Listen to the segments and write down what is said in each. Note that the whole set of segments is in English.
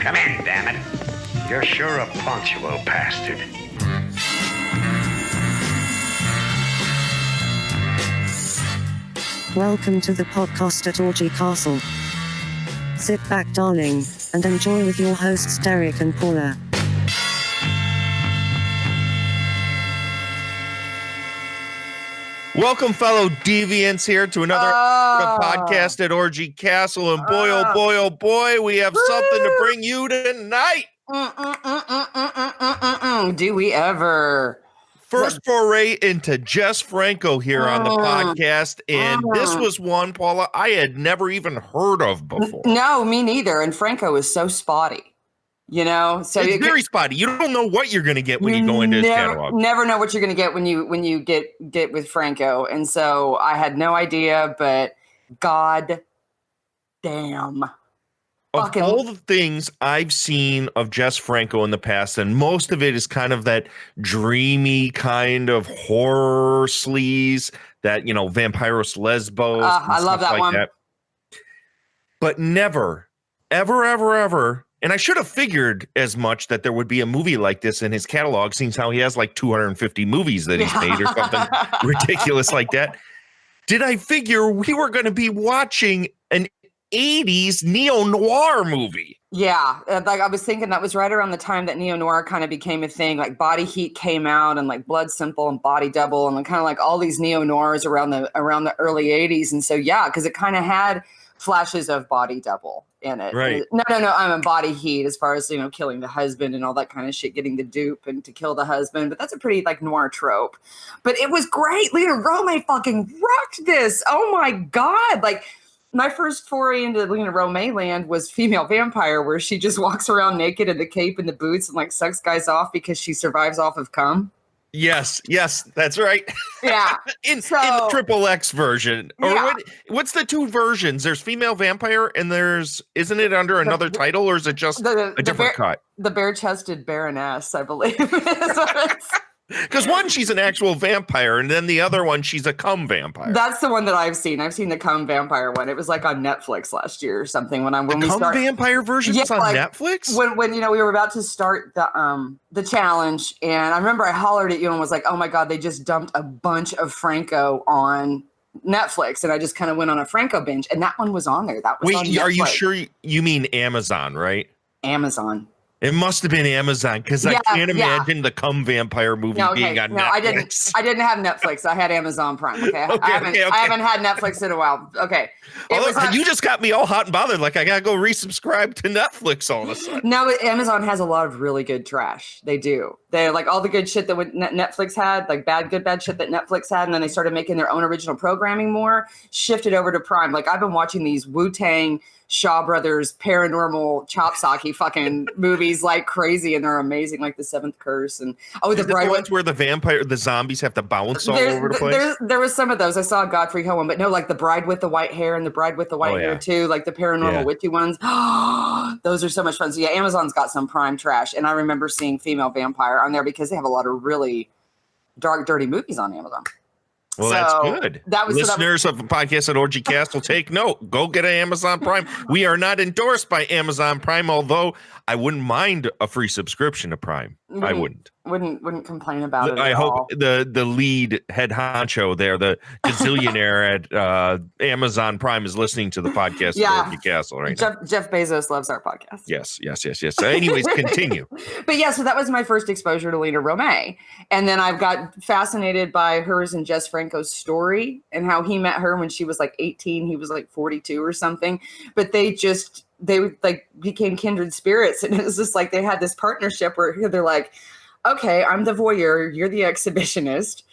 Come in, damn it. You're sure a punctual bastard. Welcome to the podcast at Orgy Castle. Sit back, darling, and enjoy with your hosts Derrick and Paula. Welcome, fellow deviants, here to another podcast at Orgy Castle. And boy, oh boy, we have something to bring you tonight. Do we ever? First foray into Jess Franco here on the podcast. And this was one, Paula, I had never even heard of before. No, me neither. And Franco is so spotty. You know, so it's very spotty. You don't know what you're going to get when you go into his catalog. Never know what you're going to get when you get with Franco. And so I had no idea, but God damn. Of all the things I've seen of Jess Franco in the past, and most of it is kind of that dreamy kind of horror sleaze, that, you know, Vampiros Lesbos. I love that one. But never, ever. And I should have figured as much, that there would be a movie like this in his catalog, seeing how he has like 250 movies that he's made or something ridiculous like that. Did I figure we were going to be watching an 80s Neo-Noir movie? Yeah, like I was thinking that was right around the time that Neo-Noir kind of became a thing. Like Body Heat came out, and like Blood Simple and Body Double, and kind of like all these Neo-Noirs around the early 80s. And so, yeah, because it kind of had flashes of Body Double in it. Right. No, I'm in Body Heat as far as, you know, killing the husband and all that kind of shit, getting the dupe and to kill the husband. But that's a pretty like noir trope. But it was great. Lena Romay fucking rocked this. Oh my God. Like my first foray into Lena Romay land was Female Vampire, where she just walks around naked in the cape and the boots and like sucks guys off because she survives off of cum. Yes, that's right. Yeah. in the triple X version. Or yeah. What's the two versions? There's Female Vampire and isn't it under another title, or is it just a different cut? The bare-chested Baroness, I believe. Because one, she's an actual vampire, and then the other one, she's a cum vampire. That's the one that I've seen. I've seen the cum vampire one. It was like on Netflix last year or something. When we cum vampire version was on Netflix. When you know we were about to start the challenge, and I remember I hollered at you and was like, "Oh my God, they just dumped a bunch of Franco on Netflix," and I just kind of went on a Franco binge, and that one was on there. That was on Netflix. Are you sure you mean Amazon, right? Amazon. It must have been Amazon, because I can't imagine the cum vampire movie being on Netflix. I didn't have Netflix. I had Amazon Prime. Okay. I haven't had Netflix in a while. Okay. You just got me all hot and bothered. Like I gotta go resubscribe to Netflix all of a sudden. No, Amazon has a lot of really good trash. They do. They're like all the good shit that Netflix had, like good bad shit that Netflix had, and then they started making their own original programming more, shifted over to Prime. Like I've been watching these Wu-Tang, Shaw Brothers, paranormal chopsocky fucking movies like crazy, and they're amazing, like The Seventh Curse and the ones where the zombies have to bounce all over the place. There was some of those. I saw a Godfrey Ho one, but no, like The Bride with the White Hair and The Bride with the White Hair too, like the paranormal witchy ones. Those are so much fun. So yeah, Amazon's got some prime trash, and I remember seeing Female Vampire on there because they have a lot of really dark, dirty movies on Amazon. Well, that's good. Listeners of the podcast at Orgy Castle, take note. Go get an Amazon Prime. We are not endorsed by Amazon Prime, although I wouldn't mind a free subscription to Prime. I wouldn't. Wouldn't complain about it. I hope the lead head honcho there, the gazillionaire at Amazon Prime, is listening to the podcast at Orgy Castle right now. Jeff Bezos loves our podcast. Yes. So anyways, continue. But yeah, so that was my first exposure to Lena Romay. And then I've got fascinated by hers and Jess Franco's story and how he met her when she was like 18. He was like 42 or something. But they like became kindred spirits. And it was just like they had this partnership where they're like, okay, I'm the voyeur, you're the exhibitionist.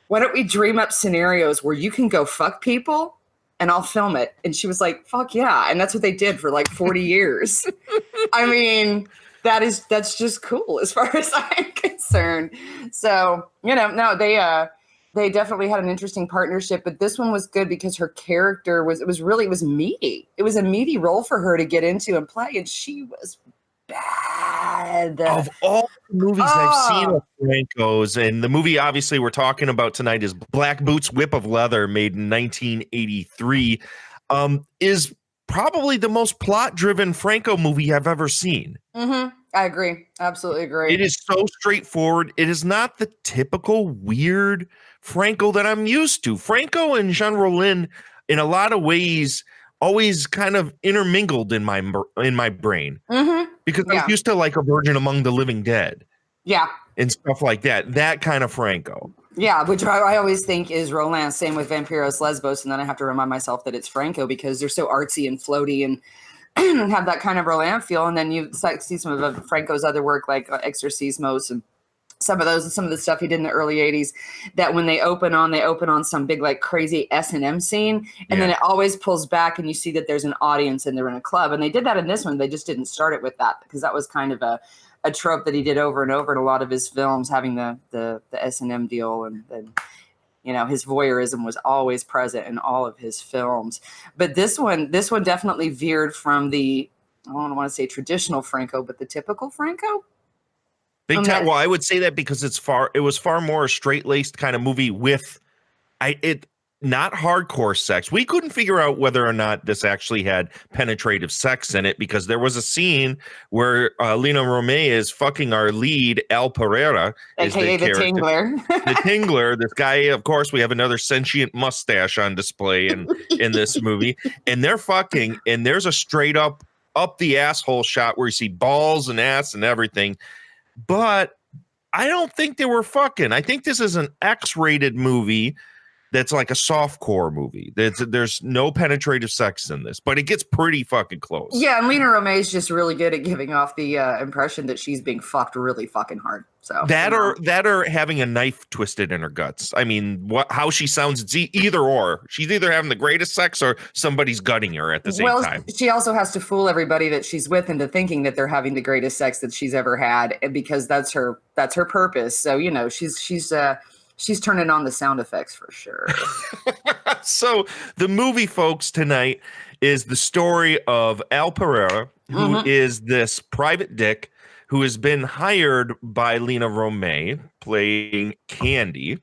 Why don't we dream up scenarios where you can go fuck people and I'll film it? And she was like, fuck yeah. And that's what they did for like 40 years. I mean, that's just cool as far as I'm concerned. So, you know, no, they definitely had an interesting partnership, but this one was good because her character was meaty. It was a meaty role for her to get into and play, and she was bad. Of all the movies I've seen of Franco's, and the movie obviously we're talking about tonight is Black Boots, Whip of Leather, made in 1983, is probably the most plot-driven Franco movie I've ever seen. Mm-hmm. I agree. Absolutely agree. It is so straightforward. It is not the typical weird Franco that I'm used to. Franco and Jean Rollin, in a lot of ways, always kind of intermingled in my brain, because I was used to like A Virgin Among the Living Dead, and stuff like that. That kind of Franco. Yeah, which I always think is Roland. Same with Vampiros Lesbos, and then I have to remind myself that it's Franco because they're so artsy and floaty and have that kind of Roland feel. And then you see some of Franco's other work, like Exorcismos and some of the stuff he did in the early 80s, that when they open on some big like crazy S&M scene, and then it always pulls back and you see that there's an audience and they're in a club. And they did that in this one. They just didn't start it with that, because that was kind of a trope that he did over and over in a lot of his films, having the S&M deal, and you know, his voyeurism was always present in all of his films. But this one definitely veered from the, I don't want to say traditional Franco, but the typical Franco. Big time. Well, I would say that because it was far more a straight-laced kind of movie with not hardcore sex. We couldn't figure out whether or not this actually had penetrative sex in it, because there was a scene where Lina Romay is fucking our lead, Al Pereira, aka the Tingler. The Tingler, this guy, of course, we have another sentient mustache on display in this movie, and they're fucking, and there's a straight up the asshole shot where you see balls and ass and everything. But I don't think they were fucking. I think this is an X-rated movie that's like a softcore movie. There's no penetrative sex in this, but it gets pretty fucking close. Yeah, and Lina Romay is just really good at giving off the impression that she's being fucked really fucking hard. So that or having a knife twisted in her guts. I mean, how she sounds, it's either or. She's either having the greatest sex or somebody's gutting her at the same time. She also has to fool everybody that she's with into thinking that they're having the greatest sex that she's ever had, because that's her purpose. So, you know, she's turning on the sound effects for sure. So the movie, folks, tonight is the story of Al Pereira, who is this private dick who has been hired by Lina Romay, playing Candy.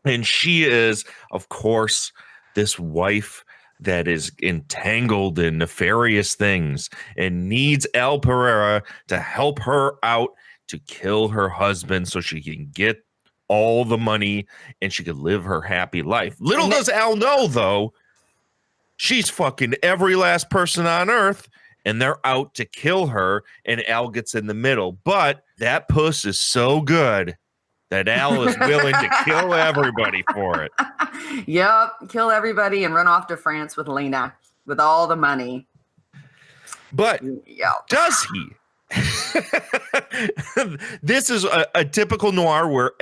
And she is, of course, this wife that is entangled in nefarious things and needs Al Pereira to help her out to kill her husband so she can get all the money and she could live her happy life. Little does Al know, though, she's fucking every last person on earth, and they're out to kill her, and Al gets in the middle. But that puss is so good that Al is willing to kill everybody for it. Yep, kill everybody and run off to France with Lena with all the money. But does he? This is a typical noir where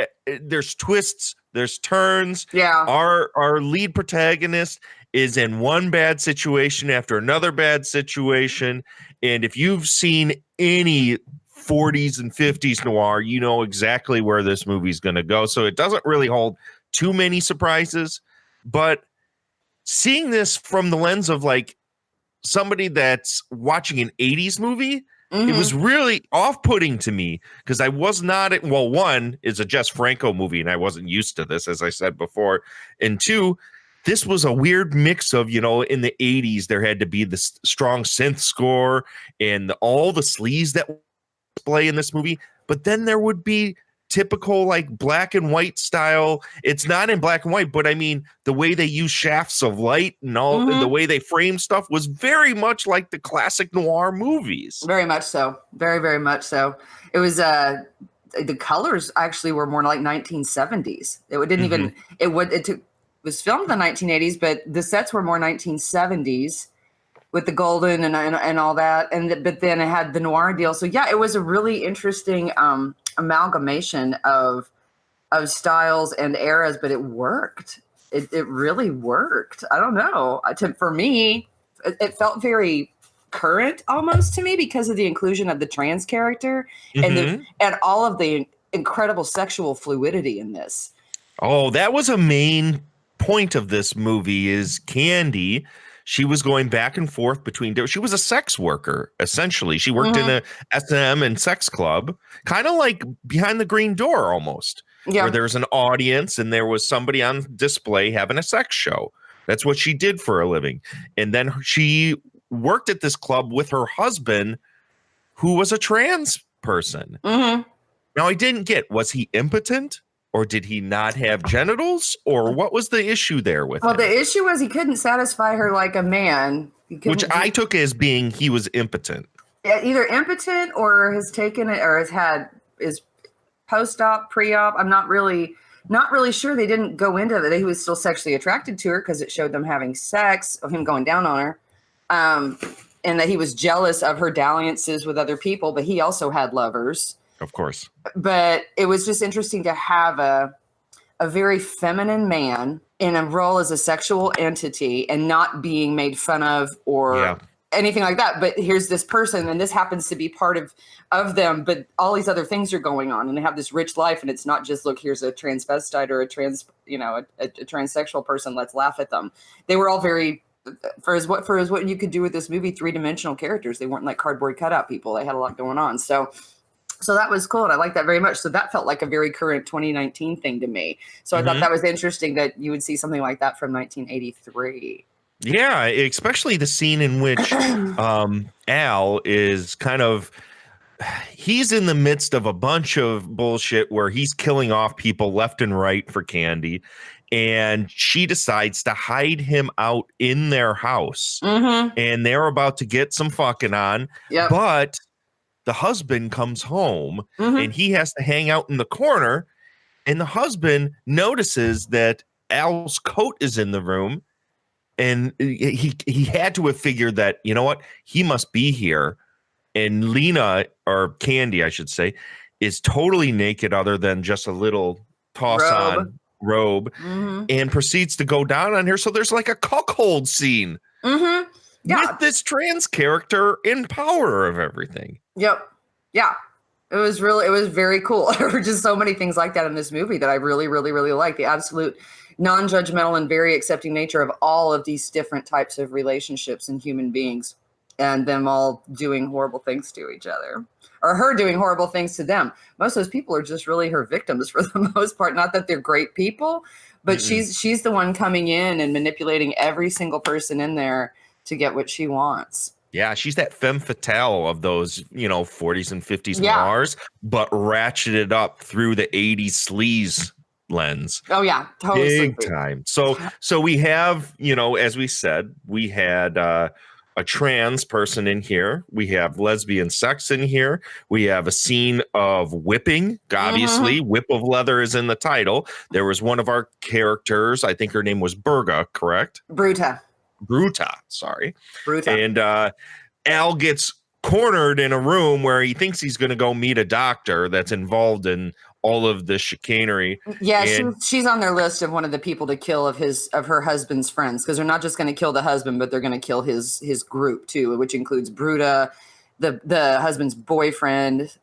there's twists, there's turns. Yeah. Our lead protagonist is in one bad situation after another bad situation. And if you've seen any 40s and 50s noir, you know exactly where this movie's going to go. So it doesn't really hold too many surprises. But seeing this from the lens of like somebody that's watching an 80s movie, it was really off-putting to me, because I was not, one, is a Jess Franco movie, and I wasn't used to this, as I said before. And two, this was a weird mix of, you know, in the 80s, there had to be this strong synth score and all the sleaze that play in this movie. But then there would be typical like black and white style. It's not in black and white, but I mean, the way they use shafts of light and all the way they frame stuff was very much like the classic noir movies. Very much so. Very, very much so. It was the colors actually were more like 1970s. It didn't even it was filmed in the 1980s, but the sets were more 1970s with the golden and all that. But then it had the noir deal. So yeah, it was a really interesting amalgamation of styles and eras, but it worked. It really worked. I don't know. For me, it felt very current almost to me because of the inclusion of the trans character and all of the incredible sexual fluidity in this. Oh, that was a main point of this movie is Candy. She was going back and forth between. She was a sex worker, essentially. She worked in a SM and sex club, kind of like Behind the Green Door almost, where there's an audience and there was somebody on display having a sex show. That's what she did for a living. And then she worked at this club with her husband, who was a trans person. Mm-hmm. Now, I didn't get, was he impotent, or did he not have genitals, or what was the issue there with him? The issue was he couldn't satisfy her like a man. Which I took as being he was impotent. Either impotent or has taken it or has had is post-op, pre-op. I'm not really sure. They didn't go into that. He was still sexually attracted to her because it showed them having sex, of him going down on her. And that he was jealous of her dalliances with other people, but he also had lovers. Of course. But it was just interesting to have a very feminine man in a role as a sexual entity and not being made fun of or anything like that. But here's this person, and this happens to be part of them, but all these other things are going on, and they have this rich life, and it's not just, look, here's a transvestite or a transsexual person, let's laugh at them. They were all very, for as what you could do with this movie, 3-dimensional characters. They weren't like cardboard cutout people. They had a lot going on. So that was cool, and I like that very much. So that felt like a very current 2019 thing to me. So I thought that was interesting that you would see something like that from 1983. Yeah, especially the scene in which Al is kind of, he's in the midst of a bunch of bullshit where he's killing off people left and right for candy, and she decides to hide him out in their house, and they're about to get some fucking on, but the husband comes home and he has to hang out in the corner, and the husband notices that Al's coat is in the room, and he had to have figured that, you know what, he must be here. And Lena, or Candy, I should say, is totally naked other than just a little toss-on robe, and proceeds to go down on her. So there's like a cuckold scene with this trans character in power of everything. Yep. Yeah. It was very cool. There were just so many things like that in this movie that I really, really, really like. The absolute non-judgmental and very accepting nature of all of these different types of relationships and human beings, and them all doing horrible things to each other, or her doing horrible things to them. Most of those people are just really her victims for the most part. Not that they're great people, but she's the one coming in and manipulating every single person in there to get what she wants. Yeah, she's that femme fatale of those, 40s and 50s noirs, but ratcheted up through the 80s sleaze lens. Oh yeah, totally. Big time. So we have, as we said, we had a trans person in here. We have lesbian sex in here. We have a scene of whipping. Obviously, Whip of Leather is in the title. There was one of our characters, I think her name was Berga, correct? Bruta, sorry. Bruta. And Al gets cornered in a room where he thinks he's going to go meet a doctor that's involved in all of the chicanery. Yeah, she's on their list of one of the people to kill of her husband's friends, because they're not just going to kill the husband, but they're going to kill his group too, which includes Bruta, the husband's boyfriend,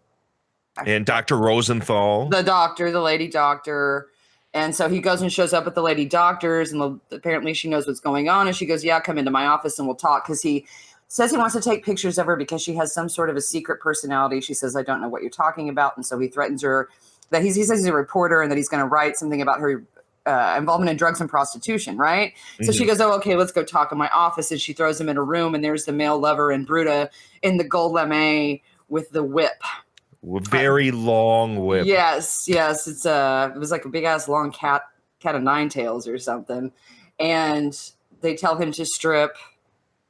and Dr. Rosenthal, the lady doctor. And so he goes and shows up at the lady doctor's, and apparently she knows what's going on, and she goes, "Yeah, come into my office and we'll talk," because he says he wants to take pictures of her because she has some sort of a secret personality. She says, "I don't know what you're talking about," and so he threatens her. That he says he's a reporter and that he's going to write something about her involvement in drugs and prostitution, right? So she goes, "Oh, okay, let's go talk in my office." And she throws him in a room, and there's the male lover and Bruta in the gold lame with the whip. Very long whip. Yes. It's it was like a big ass long cat of nine tails or something. And they tell him to strip.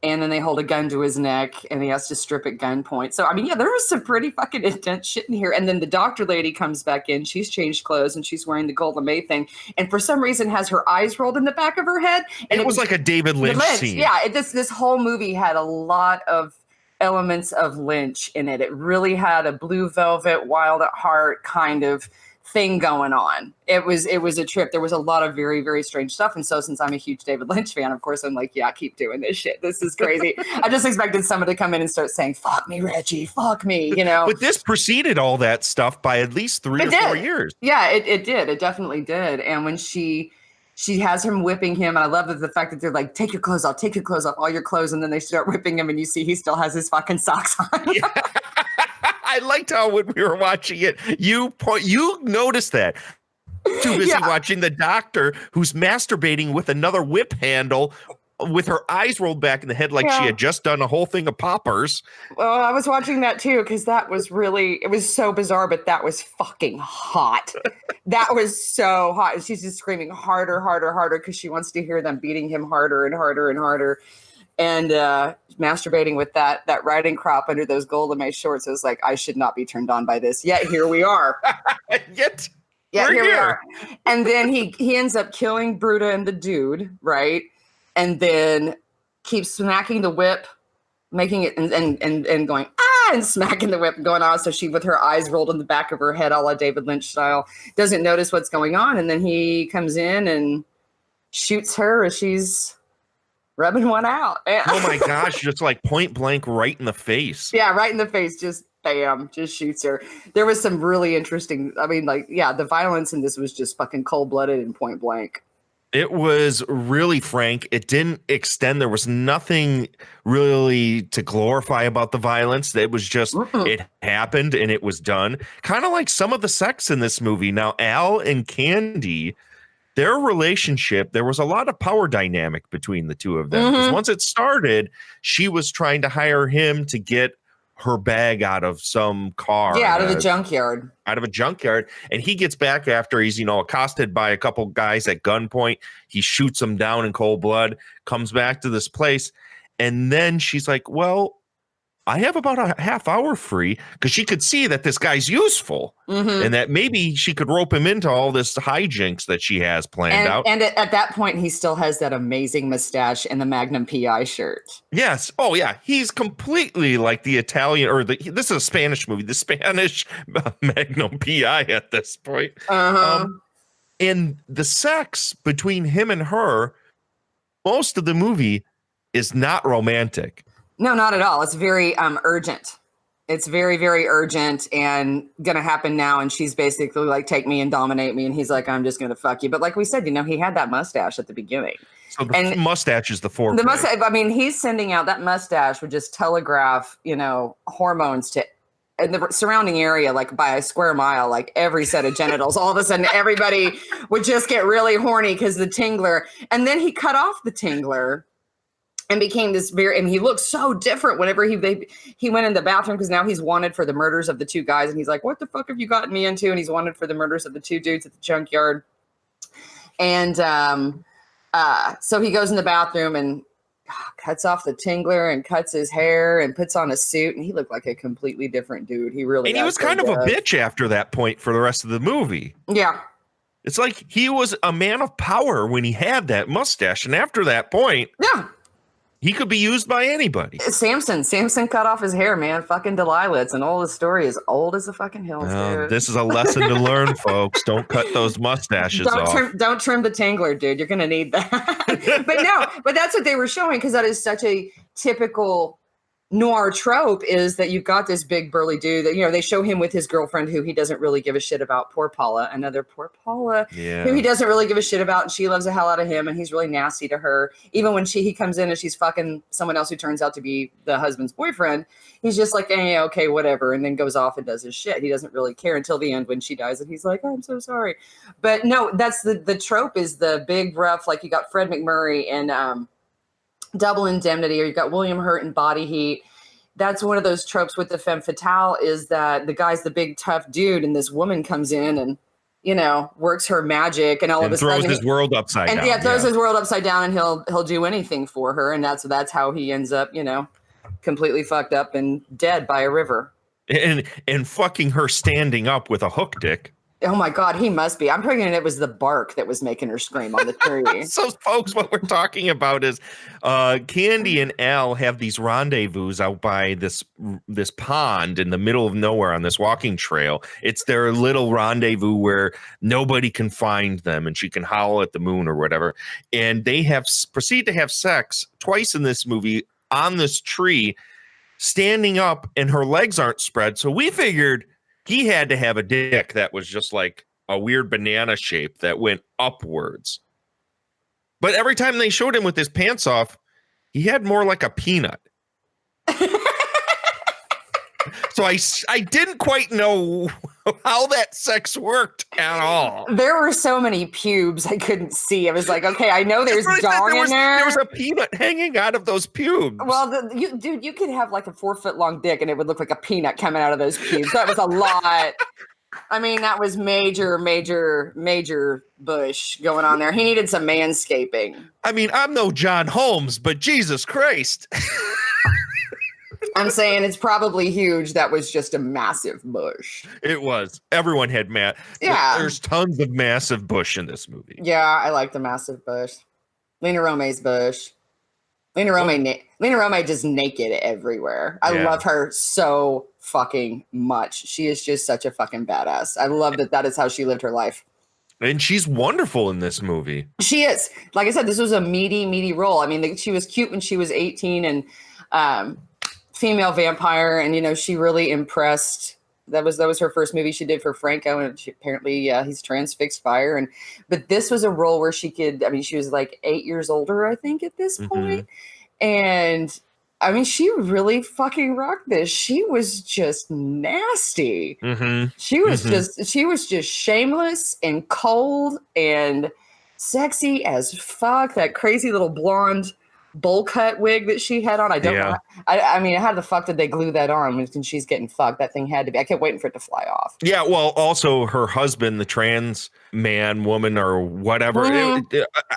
And then they hold a gun to his neck, and he has to strip at gunpoint. So, I mean, yeah, there was some pretty fucking intense shit in here. And then the doctor lady comes back in. She's changed clothes, and she's wearing the gold lame thing. And for some reason has her eyes rolled in the back of her head. And it was like a David Lynch scene. Yeah, this whole movie had a lot of elements of Lynch in it. It really had a Blue Velvet, Wild at Heart kind of thing going on. It was a trip. There was a lot of very, very strange stuff. And so since I'm a huge David Lynch fan, of course, I'm like, yeah, keep doing this shit. This is crazy. I just expected someone to come in and start saying, "Fuck me, Reggie, fuck me," But this preceded all that stuff by at least 3 or 4 years. Yeah, it did. It definitely did. And when she has him whipping him, and I love the fact that they're like, "Take your clothes off, all your clothes," and then they start whipping him, and you see he still has his fucking socks on. Yeah. I liked how when we were watching it, you noticed that. Too busy watching the doctor who's masturbating with another whip handle with her eyes rolled back in the head like she had just done a whole thing of poppers. Well, I was watching that too because that was it was so bizarre, but that was fucking hot. That was so hot. And she's just screaming harder, harder, harder because she wants to hear them beating him harder and harder and harder. And masturbating with that riding crop under those Golden Mace shorts. It was like, I should not be turned on by this. Yet here we are. Yet here we are. And then he ends up killing Bruta and the dude, right? And then keeps smacking the whip, making it and going, and smacking the whip and going on. So she, with her eyes rolled in the back of her head, a la David Lynch style, doesn't notice what's going on. And then he comes in and shoots her as she's rubbing one out. Oh my gosh, just like point blank right in the face. Yeah, right in the face, just bam, just shoots her. There was some really interesting, the violence in this was just fucking cold-blooded and point blank. It was really frank. It didn't extend. There was nothing really to glorify about the violence. It was just, it happened and it was done. Kind of like some of the sex in this movie. Now, Al and Candy, their relationship, there was a lot of power dynamic between the two of them. Because once it started, she was trying to hire him to get her bag out of some car. Yeah, out of the junkyard. Out of a junkyard. And he gets back after he's, accosted by a couple guys at gunpoint. He shoots them down in cold blood, comes back to this place. And then she's like, well, I have about a half hour free, because she could see that this guy's useful and that maybe she could rope him into all this hijinks that she has planned out. And at that point, he still has that amazing mustache and the Magnum PI shirt. Yes. Oh, yeah. He's completely like the Italian, or this is a Spanish movie, the Spanish Magnum PI at this point. And the sex between him and her, most of the movie is not romantic. No, not at all. It's very urgent. It's very, very urgent and going to happen now. And she's basically like, take me and dominate me. And he's like, I'm just going to fuck you. But like we said, he had that mustache at the beginning. So the mustache is the foreplay. The mustache, he's sending out that mustache would just telegraph, hormones to the surrounding area, like by a square mile, like every set of genitals. All of a sudden, everybody would just get really horny because the tingler. And then he cut off the tingler. And became this and he looked so different whenever he went in the bathroom, because now he's wanted for the murders of the two guys. And he's like, what the fuck have you gotten me into? And he's wanted for the murders of the two dudes at the junkyard. And so he goes in the bathroom and cuts off the tingler and cuts his hair and puts on a suit. And he looked like a completely different dude. He really And he was kind of a bitch after that point for the rest of the movie. Yeah. It's like he was a man of power when he had that mustache. And after that point. Yeah. He could be used by anybody. Samson cut off his hair, man. Fucking Delilah. It's an old story, as old as the fucking hills, dude. This is a lesson to learn, folks. Don't cut those mustaches off. Don't trim the tangler, dude. You're going to need that. but that's what they were showing, because that is such a typical noir trope, is that you've got this big burly dude that, they show him with his girlfriend who he doesn't really give a shit about. Poor Paula, who he doesn't really give a shit about. And she loves the hell out of him. And he's really nasty to her. Even when he comes in and she's fucking someone else who turns out to be the husband's boyfriend, he's just like, hey, okay, whatever. And then goes off and does his shit. He doesn't really care until the end when she dies. And he's like, oh, I'm so sorry. But no, that's the trope, is the big rough, like you got Fred McMurray and, Double Indemnity, or you've got William Hurt in Body Heat. That's one of those tropes with the femme fatale, is that the guy's the big tough dude and this woman comes in and, works her magic and all of a sudden throws his world upside down. And throws his world upside down, and he'll do anything for her. And that's how he ends up, completely fucked up and dead by a river. And fucking her standing up with a hook dick. Oh my God, he must be. I'm thinking it was the bark that was making her scream on the tree. So, folks, what we're talking about is Candy and Al have these rendezvous out by this pond in the middle of nowhere on this walking trail. It's their little rendezvous where nobody can find them, and she can howl at the moon or whatever. And they proceed to have sex twice in this movie on this tree, standing up, and her legs aren't spread. So we figured he had to have a dick that was just like a weird banana shape that went upwards. But every time they showed him with his pants off, he had more like a peanut. So I didn't quite know how that sex worked at all. There were so many pubes I couldn't see. I was like, okay, I know there's dong in there. There was a peanut hanging out of those pubes. Well, you could have like a 4-foot long dick and it would look like a peanut coming out of those pubes. That was a lot. I mean, that was major bush going on there. He needed some manscaping. I mean, I'm no John Holmes, but Jesus Christ. I'm saying it's probably huge. That was just a massive bush. It was. Everyone had there's tons of massive bush in this movie. Yeah, I like the massive bush. Lena Romay's bush. Lena Romay just naked everywhere. I love her so fucking much. She is just such a fucking badass. I love that is how she lived her life. And she's wonderful in this movie. She is. Like I said, this was a meaty role. I mean, she was cute when she was 18 and female vampire. And, you know, she really impressed. That was her first movie she did for Franco. And she, apparently he's transfixed fire. But this was a role where she was like 8 years older, I think, at this point. And I mean, she really fucking rocked this. She was just nasty. She was just shameless and cold and sexy as fuck. That crazy little blonde bowl cut wig that she had on. I don't know. I mean, how the fuck did they glue that on when she's getting fucked? That thing had to be. I kept waiting for it to fly off. Yeah, well, also her husband, the trans man, woman, or whatever, a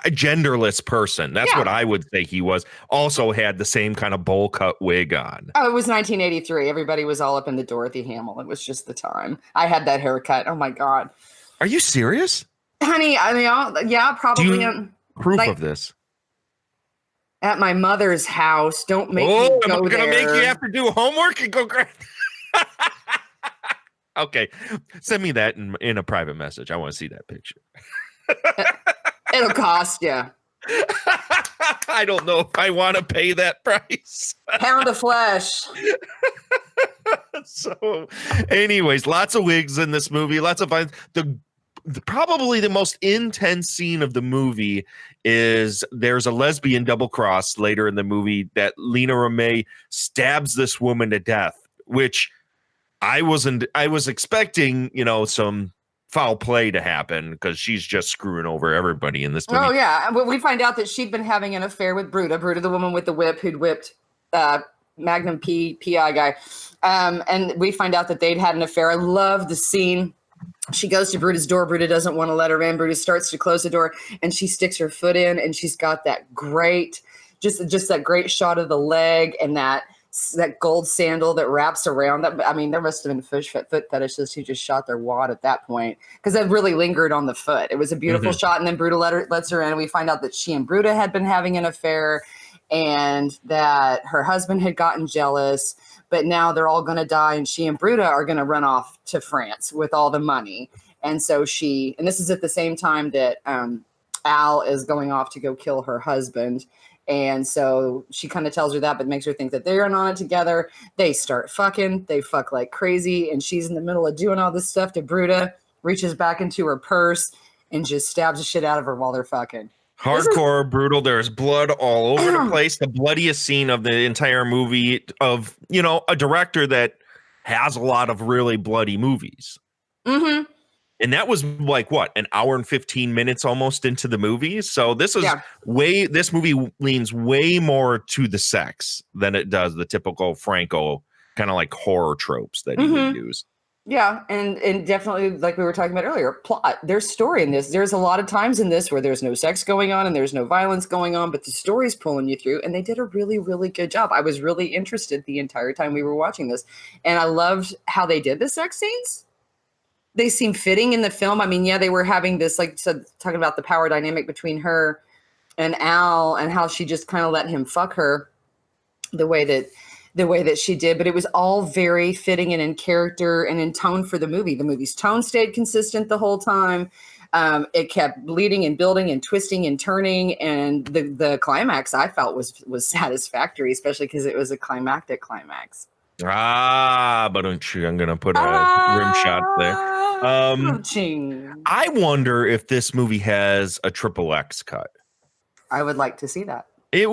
genderless person. That's what I would say he was. Also had the same kind of bowl cut wig on. Oh, it was 1983. Everybody was all up in the Dorothy Hamill. It was just the time. I had that haircut. Oh my God. Are you serious? Honey, I mean, probably. Do you proof of this? At my mother's house. Don't make me go there. I'm going to make you have to do homework and go grab. Okay. Send me that in a private message. I want to see that picture. It'll cost you. I don't know if I want to pay that price. Pound of flesh. So, anyways, lots of wigs in this movie. Lots of fun. Probably the most intense scene of the movie is there's a lesbian double cross later in the movie that Lena Romay stabs this woman to death, which I was expecting, you know, some foul play to happen because she's just screwing over everybody in this movie. Oh yeah. We find out that she'd been having an affair with Bruta, the woman with the whip who'd whipped Magnum PI guy. And we find out that they'd had an affair. I love the scene. She goes to Bruta's door. Bruta doesn't want to let her in. Bruta starts to close the door and she sticks her foot in and she's got that great, just that great shot of the leg and that gold sandal that wraps around that. I mean, there must have been foot fetishists who just shot their wad at that point because that really lingered on the foot. It was a beautiful shot. And then Bruta lets her in and we find out that she and Bruta had been having an affair and that her husband had gotten jealous. But now they're all going to die and she and Bruta are going to run off to France with all the money. And so and this is at the same time that Al is going off to go kill her husband. And so she kind of tells her that, but makes her think that they're in on it together. They start fucking, they fuck like crazy. And she's in the middle of doing all this stuff to Bruta, reaches back into her purse and just stabs the shit out of her while they're fucking. Hardcore, brutal. There's blood all over the place. The bloodiest scene of the entire movie of, you know, a director that has a lot of really bloody movies. And that was like, what, an hour and 15 minutes almost into the movie. So this is this movie leans way more to the sex than it does the typical Franco kind of like horror tropes that he would use. Yeah, and definitely, like we were talking about earlier, plot. There's story in this. There's a lot of times in this where there's no sex going on and there's no violence going on, but the story's pulling you through, and they did a really, really good job. I was really interested the entire time we were watching this, and I loved how they did the sex scenes. They seem fitting in the film. I mean, yeah, they were having this, like, talking about the power dynamic between her and Al and how she just kind of let him fuck her the way that she did, but it was all very fitting and in character and in tone for the movie. The movie's tone stayed consistent the whole time. It kept bleeding and building and twisting and turning, and the climax I felt was satisfactory, especially because it was a climactic climax. But I'm gonna put a rim shot there. I wonder if this movie has a XXX cut. I would like to see that. It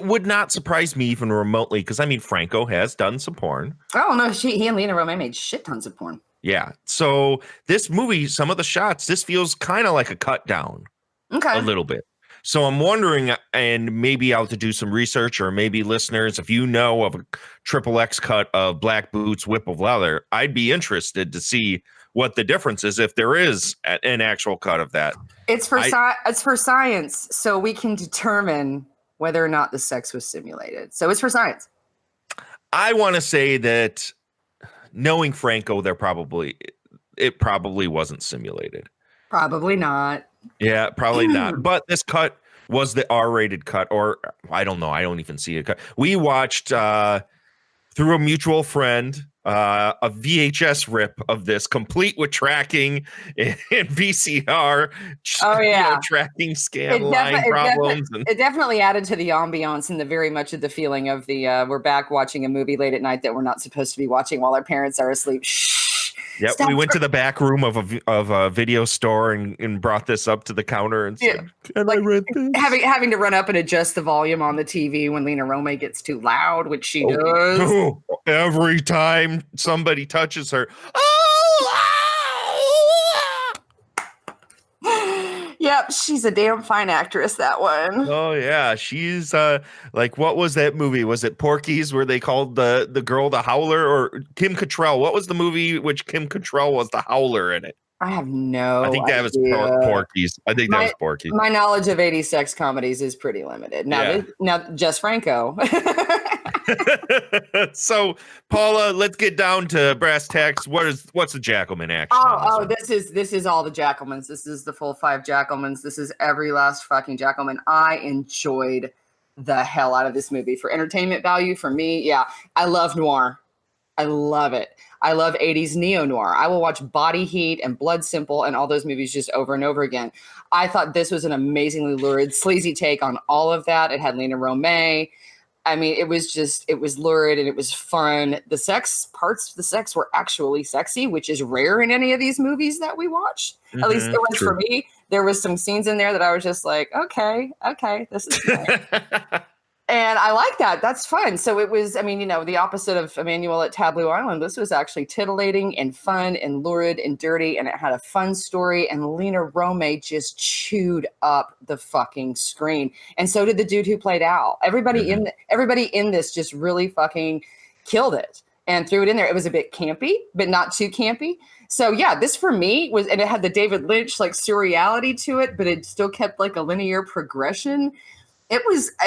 would not surprise me even remotely because I mean Franco has done some porn. Oh no, he and Lena Romay made shit tons of porn. Yeah. So this movie, some of the shots, this feels kind of like a cut down Okay. a little bit. So I'm wondering, and maybe I'll have to do some research, or maybe listeners, if you know of a triple X cut of Black Boots Whip of Leather, I'd be interested to see what the difference is if there is an actual cut of that. It's for science, so we can determine whether or not the sex was simulated. So it's for science. I want to say that knowing Franco, it probably wasn't simulated. Probably not. Yeah, probably not. But this cut was the R-rated cut, or I don't know. I don't even see a cut. We watched through a mutual friend a VHS rip of this, complete with tracking and VCR. Oh yeah, tracking scan line problems. It definitely added to the ambiance and the very much of the feeling of the we're back watching a movie late at night that we're not supposed to be watching while our parents are asleep. Shh. Yep, we went to the back room of a video store and brought this up to the counter and said, "Can I rent this?" Having to run up and adjust the volume on the TV when Lena Romay gets too loud, which she does. Every time somebody touches her. Yep, she's a damn fine actress, that one. Oh yeah, she's like, what was that movie? Was it Porky's where they called the girl the Howler, or Kim Cattrall? What was the movie which Kim Cattrall was the Howler in it? I have no I think that was Porky's. I think that was Porky's. My knowledge of 80s sex comedies is pretty limited. Now Jess Franco. So, Paula, let's get down to brass tacks. What's the Jackalman action? This is all the Jackalmans. This is the full 5 Jackalmans. This is every last fucking Jackalman. I enjoyed the hell out of this movie for entertainment value. For me, yeah, I love noir. I love it. I love 80s neo-noir. I will watch Body Heat and Blood Simple and all those movies just over and over again. I thought this was an amazingly lurid, sleazy take on all of that. It had Lena Romay. I mean, it was lurid and it was fun. The sex were actually sexy, which is rare in any of these movies that we watch. At least it was for me. There was some scenes in there that I was just like, okay, this is good. And I like that. That's fun. So it was, I mean, the opposite of Emmanuel at Tableau Island. This was actually titillating and fun and lurid and dirty, and it had a fun story. And Lena Romay just chewed up the fucking screen, and so did the dude who played Al. Everybody in this just really fucking killed it and threw it in there. It was a bit campy, but not too campy. So yeah, this for me was, and it had the David Lynch like surreality to it, but it still kept like a linear progression.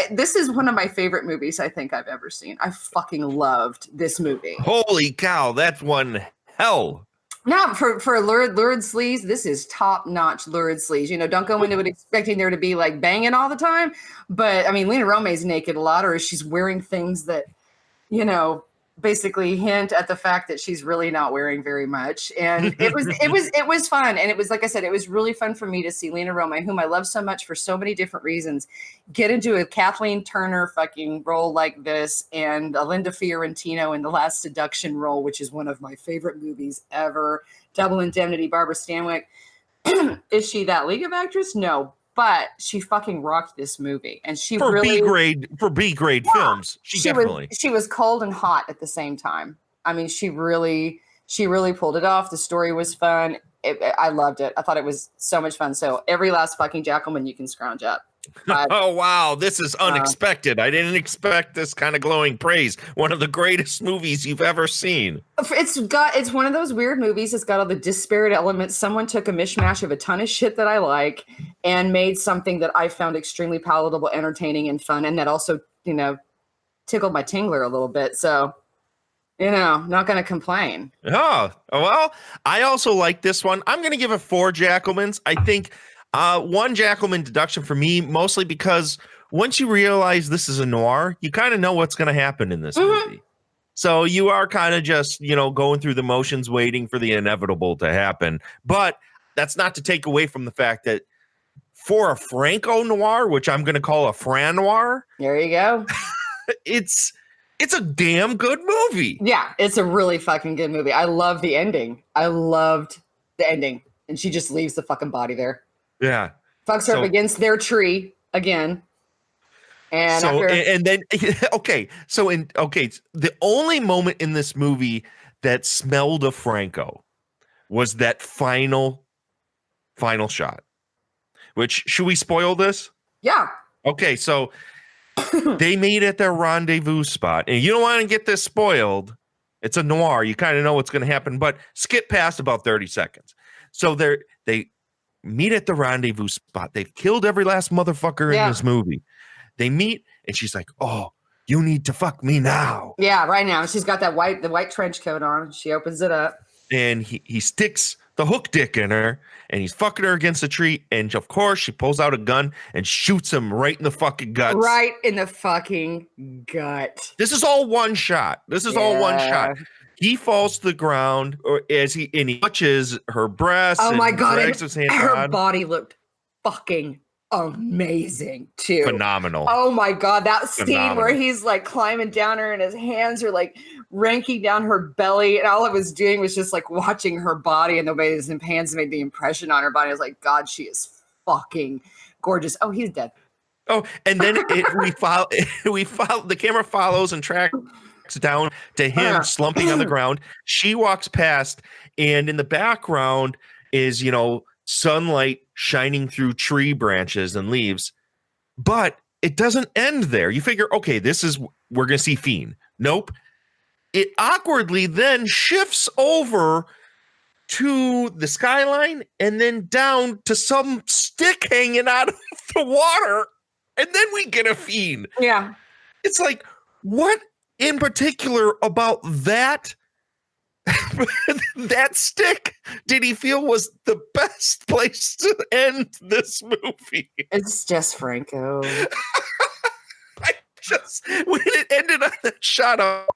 This is one of my favorite movies I think I've ever seen. I fucking loved this movie. Holy cow, that's one hell. Now, for lurid sleaze, this is top-notch lurid sleaze. Don't go into it expecting there to be like banging all the time. But I mean, Lena Romay's naked a lot, or she's wearing things that, basically hint at the fact that she's really not wearing very much. And it was fun. And it was, like I said, it was really fun for me to see Lena Romay, whom I love so much for so many different reasons, get into a Kathleen Turner fucking role like this, and a Linda Fiorentino in The Last Seduction role, which is one of my favorite movies ever. Double Indemnity, Barbara Stanwyck. Is she that League of actress? No. But she fucking rocked this movie, and she for really B grade films. She was cold and hot at the same time. I mean, she really pulled it off. The story was fun. I loved it. I thought it was so much fun. So every last fucking Jackalman you can scrounge up. Oh wow, this is unexpected. I didn't expect this kind of glowing praise. One of the greatest movies you've ever seen. It's one of those weird movies. It's got all the disparate elements. Someone took a mishmash of a ton of shit that I like and made something that I found extremely palatable, entertaining, and fun, and that also, tickled my tingler a little bit. So, not going to complain. Oh, well, I also like this one. I'm going to give it 4 Jackalmans. I think 1 Jackalman deduction for me, mostly because once you realize this is a noir, you kind of know what's going to happen in this movie. So you are kind of just, going through the motions, waiting for the inevitable to happen. But that's not to take away from the fact that for a Franco noir, which I'm going to call a Fran noir. There you go. It's a damn good movie. Yeah, it's a really fucking good movie. I love the ending. I loved the ending. And she just leaves the fucking body there. Yeah. Fucks her up against their tree again. And the only moment in this movie that smelled of Franco was that final shot. Which, should we spoil this? Yeah. Okay, so they meet at their rendezvous spot, and you don't want to get this spoiled. It's a noir. You kind of know what's going to happen, but skip past about 30 seconds. So they meet at the rendezvous spot. They've killed every last motherfucker in this movie. They meet, and she's like, "Oh, you need to fuck me now." Yeah, right now. She's got the white trench coat on. She opens it up. And he sticks the hook dick in her, and he's fucking her against a tree. And of course, she pulls out a gun and shoots him right in the fucking guts. Right in the fucking gut. This is all one shot. All one shot. He falls to the ground, or as he touches her breast. Oh my God. Her on. body looked fucking amazing too. Phenomenal. Oh my God. That scene where he's like climbing down her and his hands are like ranking down her belly, and all I was doing was just like watching her body, and the way his hands made the impression on her body. I was like, God, she is fucking gorgeous. Oh, he's dead. Oh, and then we follow. The camera follows and tracks down to him slumping on the ground. She walks past, and in the background is sunlight shining through tree branches and leaves. But it doesn't end there. You figure, okay, we're gonna see Fiend. Nope. It awkwardly then shifts over to the skyline and then down to some stick hanging out of the water. And then we get a Fiend. Yeah. It's like, what in particular about that stick did he feel was the best place to end this movie? It's Jess Franco. When it ended on that shot of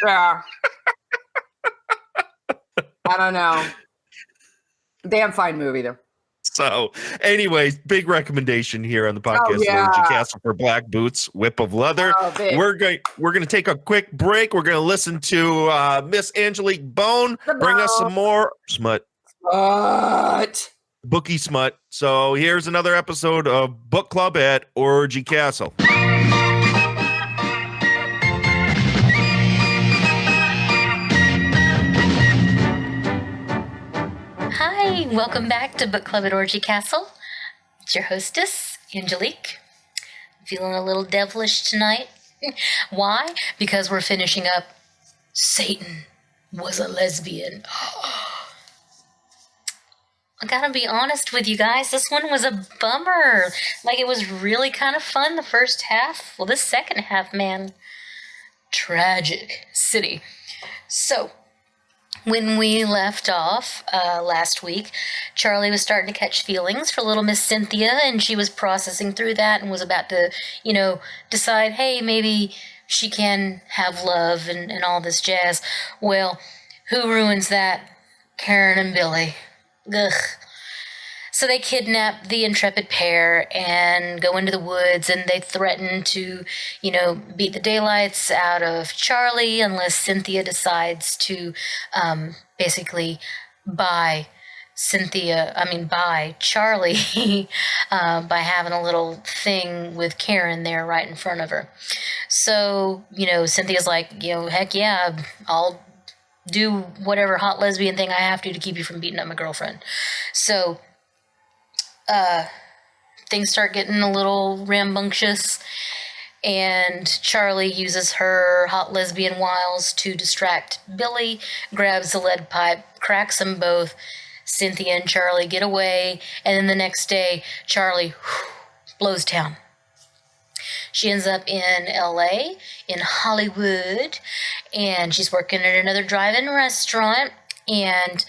yeah. I don't know. Damn fine movie though. So, anyways, big recommendation here on the podcast. Orgy Castle for Black Boots, Whip of Leather. We're going to take a quick break. We're going to listen to Miss Angelique Bone bring us some more smut. Bookie smut. So here's another episode of Book Club at Orgy Castle. Hi, welcome back to Book Club at Orgy Castle. It's your hostess, Angelique. Feeling a little devilish tonight. Why? Because we're finishing up Satan Was a Lesbian. I gotta be honest with you guys, this one was a bummer. Like, it was really kind of fun the first half. Well, this second half, man, tragic city. So, when we left off last week, Charlie was starting to catch feelings for little Miss Cynthia, and she was processing through that and was about to, decide, hey, maybe she can have love and all this jazz. Well, who ruins that? Karen and Billy. Ugh. So they kidnap the intrepid pair and go into the woods, and they threaten to, beat the daylights out of Charlie unless Cynthia decides to basically buy Charlie by having a little thing with Karen there right in front of her. So, Cynthia's like, heck yeah, I'll do whatever hot lesbian thing I have to keep you from beating up my girlfriend. So things start getting a little rambunctious, and Charlie uses her hot lesbian wiles to distract Billy, grabs the lead pipe, cracks them both. Cynthia and Charlie get away, and then the next day, Charlie blows town. She ends up in L.A., in Hollywood, and she's working at another drive-in restaurant. And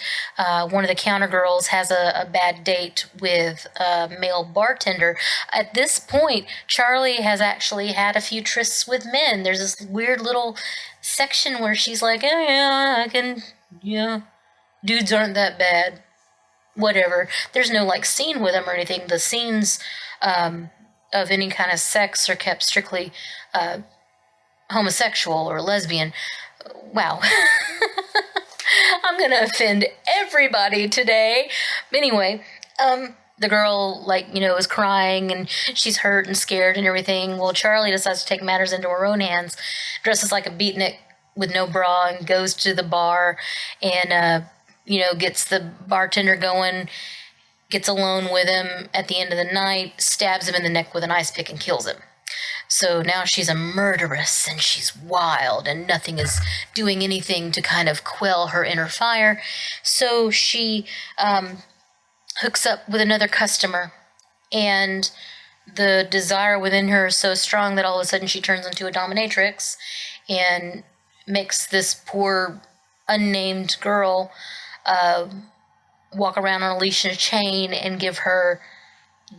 one of the counter girls has a bad date with a male bartender. At this point, Charlie has actually had a few trysts with men. There's this weird little section where she's like, oh, yeah, I can, dudes aren't that bad. Whatever. There's no, scene with them or anything. The scenes of any kind of sex are kept strictly homosexual or lesbian. Wow. I'm going to offend everybody today. Anyway, the girl, is crying and she's hurt and scared and everything. Well, Charlie decides to take matters into her own hands, dresses like a beatnik with no bra, and goes to the bar and gets the bartender going, gets alone with him at the end of the night, stabs him in the neck with an ice pick and kills him. So now she's a murderess and she's wild and nothing is doing anything to kind of quell her inner fire. So she hooks up with another customer, and the desire within her is so strong that all of a sudden she turns into a dominatrix and makes this poor unnamed girl walk around on a leash and a chain and give her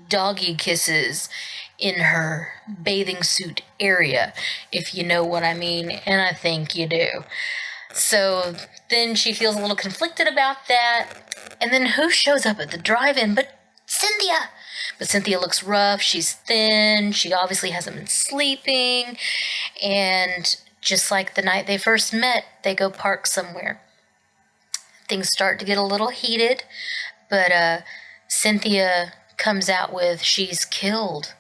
doggy kisses in her bathing suit area, if you know what I mean, and I think you do. So then she feels a little conflicted about that, and then who shows up at the drive-in but Cynthia? But Cynthia looks rough, she's thin, she obviously hasn't been sleeping, and just like the night they first met, they go park somewhere. Things start to get a little heated, but Cynthia comes out with she's killed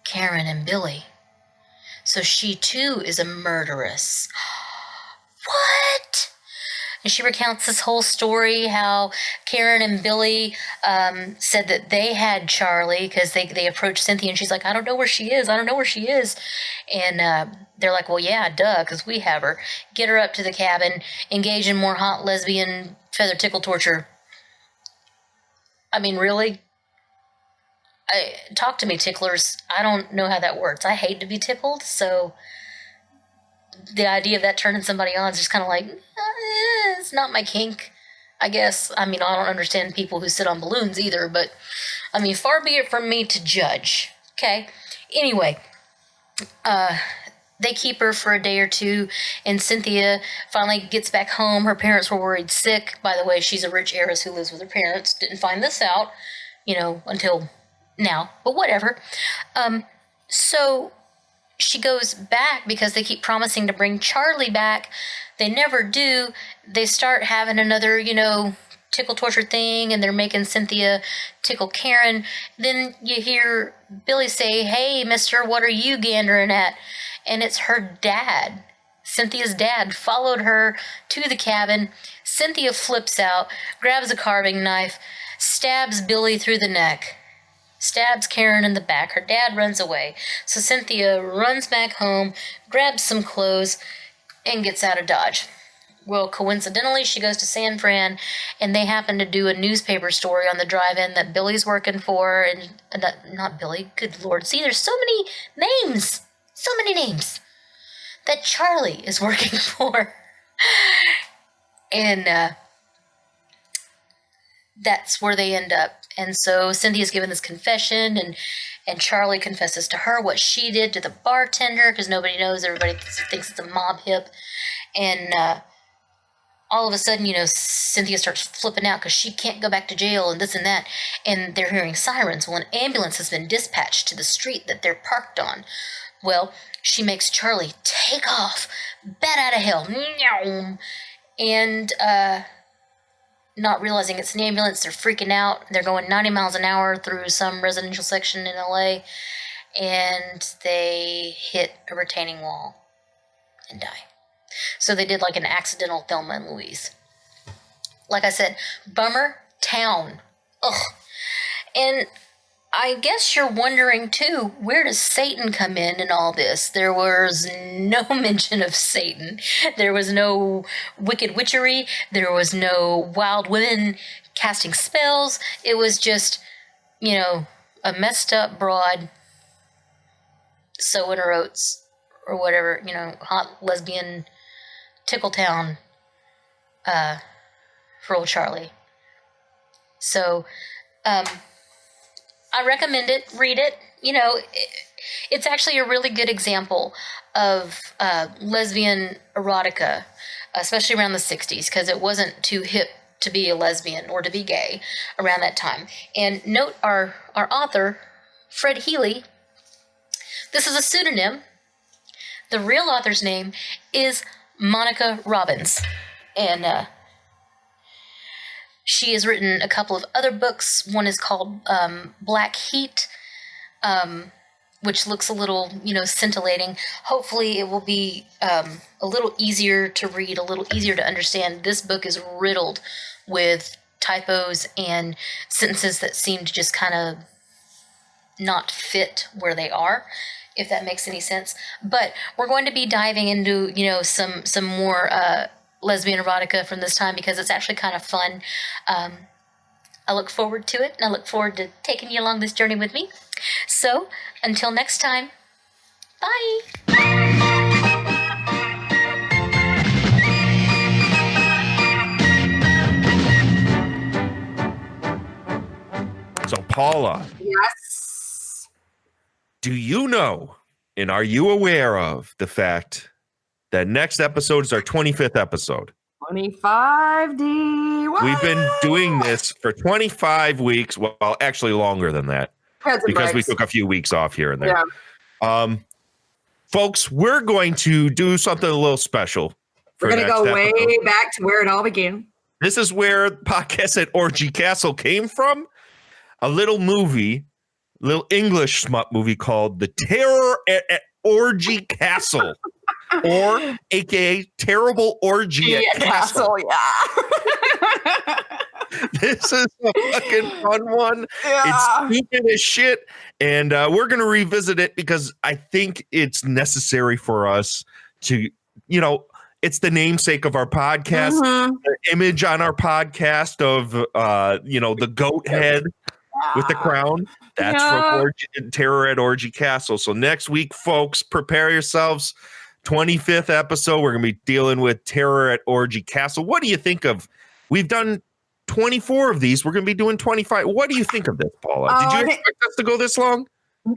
Karen and Billy. So she too is a murderess. What? And she recounts this whole story, how Karen and Billy said that they had Charlie because they approached Cynthia and she's like, I don't know where she is. And they're like, well, yeah, duh, because we have her. Get her up to the cabin, engage in more hot lesbian feather tickle torture. I mean, really? Talk to me, ticklers. I don't know how that works. I hate to be tickled, so the idea of that turning somebody on is just kind of like, it's not my kink, I guess. I mean, I don't understand people who sit on balloons either, but, I mean, far be it from me to judge. Okay? Anyway, they keep her for a day or two, and Cynthia finally gets back home. Her parents were worried sick. By the way, she's a rich heiress who lives with her parents. Didn't find this out, until now, but whatever. So she goes back because they keep promising to bring Charlie back. They never do. They start having another, tickle torture thing, and they're making Cynthia tickle Karen. Then you hear Billy say, hey, mister, what are you gandering at? And it's her dad. Cynthia's dad followed her to the cabin. Cynthia flips out, grabs a carving knife, stabs Billy through the neck, stabs Karen in the back. Her dad runs away. So Cynthia runs back home, grabs some clothes, and gets out of Dodge. Well, coincidentally, she goes to San Fran, and they happen to do a newspaper story on the drive-in that Billy's working for, and not Billy, good Lord. See, there's so many names that Charlie is working for. And that's where they end up. And so Cynthia's given this confession, and Charlie confesses to her what she did to the bartender, because nobody knows, everybody thinks it's a mob hip. And all of a sudden, Cynthia starts flipping out because she can't go back to jail and this and that. And they're hearing sirens. Well, an ambulance has been dispatched to the street that they're parked on. Well, she makes Charlie take off, bat out of hell, and not realizing it's an ambulance, they're freaking out. They're going 90 miles an hour through some residential section in LA, and they hit a retaining wall and die. So they did like an accidental Thelma and Louise. Like I said, bummer town. Ugh. And I guess you're wondering too, where does Satan come in all this? There was no mention of Satan. There was no wicked witchery. There was no wild women casting spells. It was just, a messed up broad sewing her oats or whatever, hot lesbian Tickletown for old Charlie. So, I recommend it. Read it. It's actually a really good example of lesbian erotica, especially around the 60s, because it wasn't too hip to be a lesbian or to be gay around that time. And note our author, Fred Healy. This is a pseudonym. The real author's name is Monica Robbins. And she has written a couple of other books. One is called Black Heat. which looks a little, scintillating. Hopefully it will be a little easier to read, a little easier to understand. This book is riddled with typos and sentences that seem to just kind of not fit where they are, if that makes any sense. But we're going to be diving into, some more lesbian erotica from this time, because it's actually kind of fun. I look forward to it, and I look forward to taking you along this journey with me. So, until next time, bye! So, Paula. Yes. Do you know, and are you aware of the fact that next episode is our 25th episode? 25D. What? We've been doing this for 25 weeks. Well, actually longer than that, because we took a few weeks off here and there. Yeah. Folks, we're going to do something a little special. We're going to go way back to where it all began. This is where podcast at Orgy Castle came from. A little English smut movie called The Terror at Orgy Castle. Or AKA Terrible Orgy at Castle. Yeah. This is a fucking fun one. Yeah. It's stupid as shit. And we're going to revisit it because I think it's necessary for us to, it's the namesake of our podcast. Mm-hmm. The image on our podcast of, the goat head with the crown. That's from Terror at Orgy Castle. So next week, folks, prepare yourselves. 25th episode, we're going to be dealing with Terror at Orgy Castle. What do you think of? We've done 24 of these. We're going to be doing 25. What do you think of this, Paula? Did you expect us to go this long?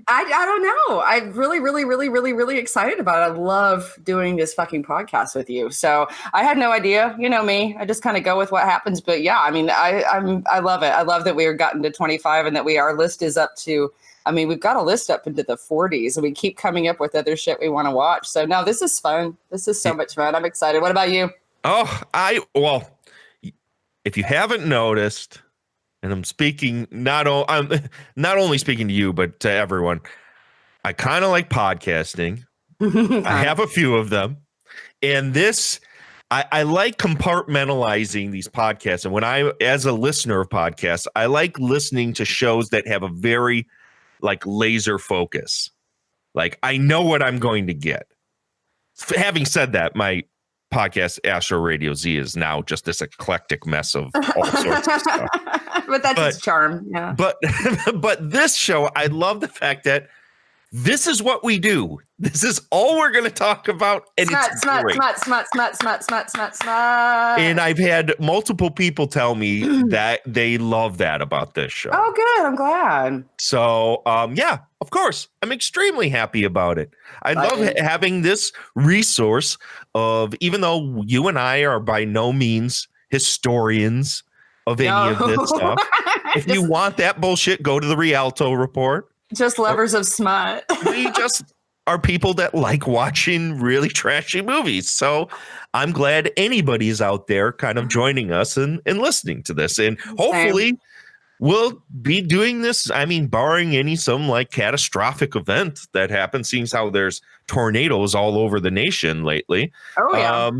I don't know. I'm really, really, really, really, really excited about it. I love doing this fucking podcast with you. So I had no idea. You know me. I just kind of go with what happens. But yeah, I mean, I love it. I love that we are gotten to 25 and that our list is up to. I mean, we've got a list up into the 40s and we keep coming up with other shit we want to watch. So no, this is fun. This is so much fun. I'm excited. What about you? Well, if you haven't noticed, and I'm speaking, I'm not only speaking to you, but to everyone, I kind of like podcasting. I have a few of them. And this, I like compartmentalizing these podcasts. And as a listener of podcasts, I like listening to shows that have a very laser focus. I know what I'm going to get. Having said that, my podcast Astro Radio Z is now just this eclectic mess of all sorts of stuff. But that's its charm. Yeah. But this show, I love the fact that this is what we do. This is all we're going to talk about. And smut. And I've had multiple people tell me that they love that about this show. Oh, good. I'm glad. So, yeah, of course. I'm extremely happy about it. I love having this resource of, even though you and I are by no means historians of any of this stuff. If you want that bullshit, go to the Rialto Report. Just lovers of smut. We just are people that like watching really trashy movies. So I'm glad anybody's out there kind of joining us and listening to this. And hopefully we'll be doing this. I mean, barring some catastrophic event that happens, seeing how there's tornadoes all over the nation lately. Oh, yeah.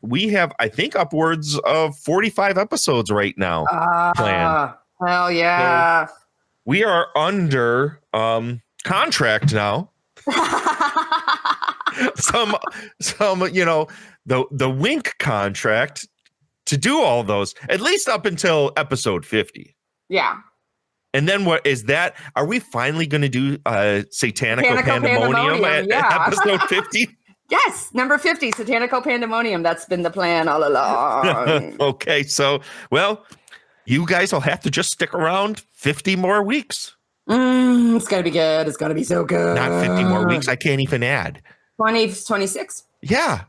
We have, I think, upwards of 45 episodes right now planned. Hell yeah. So we are under contract now. some the wink contract to do all those, at least up until episode 50. Yeah. And then what is that? Are we finally going to do Satanical Pandemonium at episode 50? Yes, number 50, Satanical Pandemonium. That's been the plan all along. Okay, so, well, you guys will have to just stick around 50 more weeks. It's going to be good. It's going to be so good. Not 50 more weeks. I can't even add. 26. Yeah.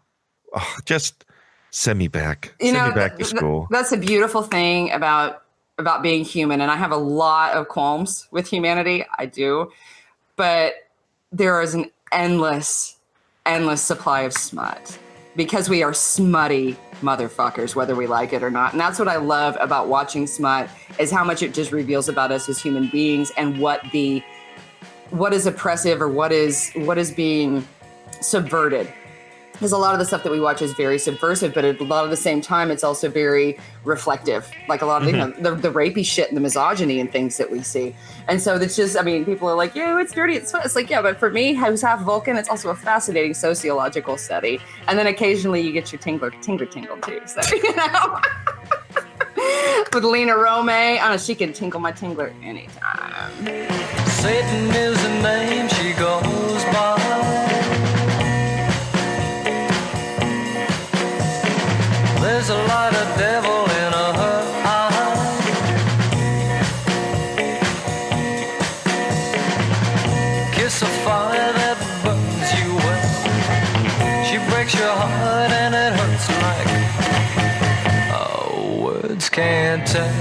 Oh, just send me back. Send me back to school. That's a beautiful thing about being human. And I have a lot of qualms with humanity. I do. But there is an endless supply of smut because we are smutty motherfuckers, whether we like it or not. And that's what I love about watching smut, is how much it just reveals about us as human beings and what the what is oppressive or what is being subverted. Because a lot of the stuff that we watch is very subversive, but at a lot of the same time, it's also very reflective. Like a lot of the rapey shit and the misogyny and things that we see. And so it's just, I mean, people are like, yeah, it's dirty. It's fun. It's like, yeah, but for me, who's half Vulcan, it's also a fascinating sociological study. And then occasionally you get your tingle too. So, you know, with Lena Romay, I don't know, she can tinkle my tingler anytime. Satan is the name she goes by. There's a lot of devil in her eye. Kiss a fire that burns you well. She breaks your heart and it hurts like words can't tell.